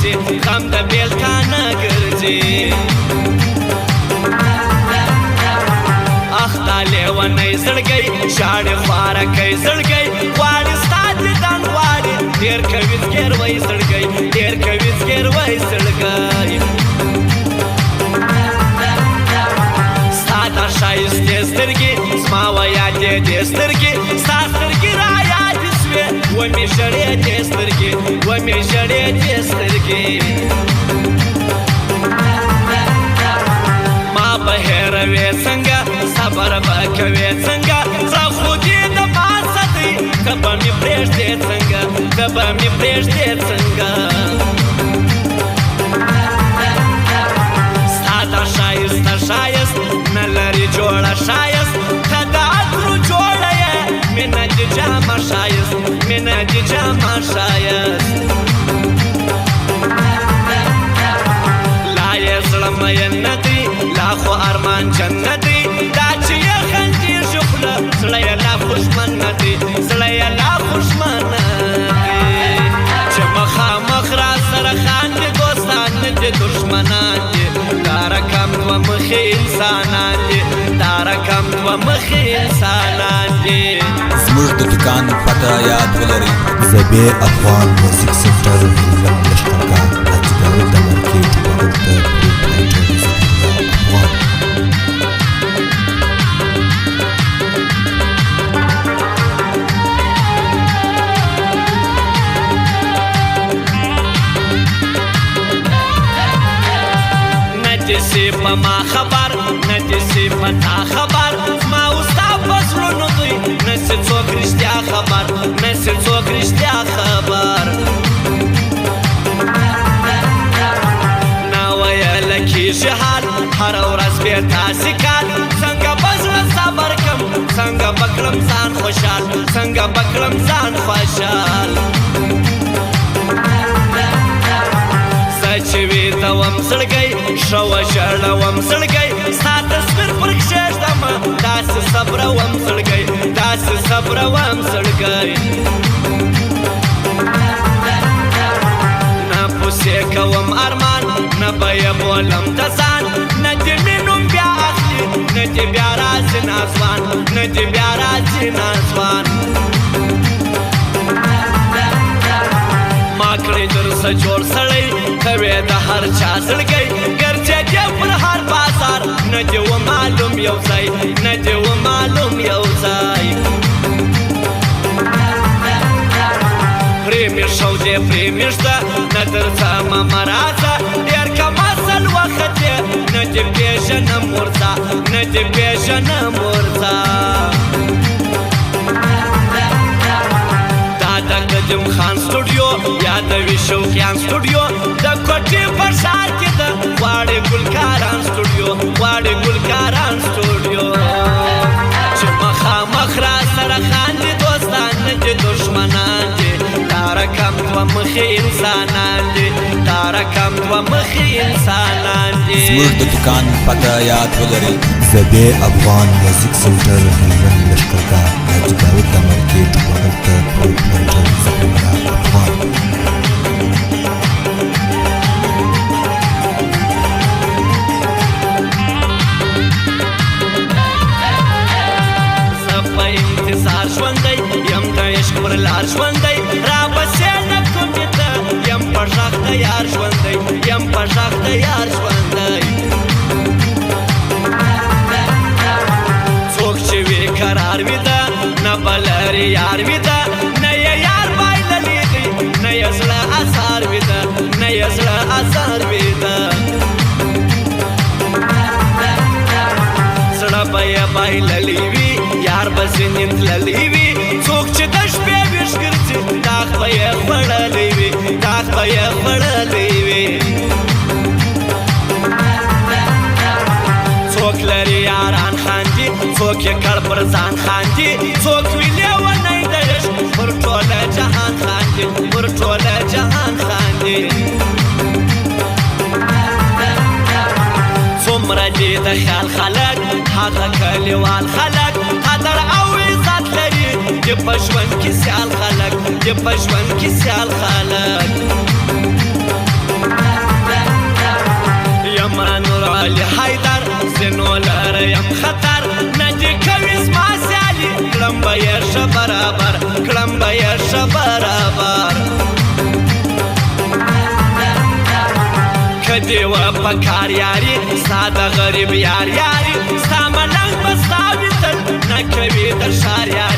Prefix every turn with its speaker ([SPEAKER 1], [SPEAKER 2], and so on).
[SPEAKER 1] ګرځي غم د بیلتانه ګرځي اخ دا لیونی زړګی شاړې خوارکی زړګی غواړي ستا دیدن غواړي ډېر کوي زګیروی زړګی ډېر کوي زګیروی زړګی ستا دا ښایستې سترګې زما ویادې دې سترګې ستا سترګې رایادې سوې ومې ژړې دې سترګې ومې ژړې دې سترګې ما به هېروې څنګه صبر به کوې څنګه زړه خو دې د پاسه دی ته به مې پرېږدې څنګه ته به مې پرېږدې څنګه ستا دا ښایسته ښایست نه لري جوړه ښایست ته د عطرو جوړه یې مینه دې جامه ښایست مینه دې جامه ښایست لا یې زړه مین نه دی لا خو ارمان جنت دی دا چې یې خندېږي خوله زړه یې لا خوشمن نه دی زړه یې لا خوشمن نه دی چې مخامخ را سره خاندي دوستان نه دي دښمنان دي دا رقم دوه مخې انسانان دي دا رقم دوه مخې انسانان دي
[SPEAKER 2] زموږ د دکان پته یاد ولرئ زبې افغان میوزیک سنټر نیلم لښکرګاه حاجي داود د مارکېټ بغل ته پروپرایټر افغان
[SPEAKER 1] سی په ما خبر نه دې سی په تا خبر ما اوس تا په زړونو دوی نه سی څوک رښتیا خبر نه سی څوک رښتیا خبر نه ویله کېږي حال هره ورځ بې تاسې کال څنګه به زړه صبر کړم څنګه به کړم ځان خوشحال څنګه به کړم ځان خوشحال چې ویدوم زړګی ښه وژړوم زړګی ستا تصویر پر کښېږدمه داسې صبروم زړګی داسې صبروم زړګی نه پوسې کوم ارمان نه به یې بولم د ځان نه دې مې نوم بیا اخلي نه دې بیا راځي ناځوان نه دې بیا راځي ناځوان ما کړی درسه جوړ سړی ته وې د هر چا زړګی ګرچې دې پر هر بازار نه دې و معلوم یو ځای نه دې و معلوم یو ځای پرې مې ښودې پرې مې ږده نه درځمه مه راځه ډېر کم اصل وخت یې نه دې پېژنم ورځه نه دې پېژنم ورځه د قدیم خان سټوډیو یادوي شوقیان سټوډیو د کوټې په ښار کې د غواړي ګلکاران سټوډیو غواړي ګلکاران سټوډیو چې مخامخ را سره خاندي دوستان نه دي دښمنان دي دا رقم دوه مخې انسانان دي دا رقم دوه مخې انسانان دي
[SPEAKER 2] زموږ د دکان پته یاد ولرئ زبې افغان میوزیک سنټر نیلم لښکرګاه حاجي داود د مارکېټ بغل ته پروپرایټر زبیرالله افغان
[SPEAKER 1] زه په انتظار ژوندی یم د عشق پر لار ژوندی راپسې نه کومې ته یم په غږ د یار ژوندی یم په غږ د یار ژوندی څوک چې وي قرار وي ده نه به لري یار وي ده نه یې یار بایللی دی نه یې زړه ازار وي ده نه یې زړه ازار وي ده زړه به یې بایللی وي یار به ځینې تللی وي څوک چې د شپې ویښ ګرځي داغ به یې خوړلی وي داغ به یې خوړلی وي څوک لري یاران خاندي څوک یې کړ پر ځان خاندي څوک وي لیونی د عشق پر ټوله جهان خاندي پر ټوله جهان خاندي څومره دي د خیال خلک هغه کلیوال خلک قدر او عزت لري چې په ژوند کې سیال خلک چې په ژوند کې سیال خلک کدی و پکار یاری ساده غریب یار یاری ستا ملنګ بستاوی تل نکوي در شار یاری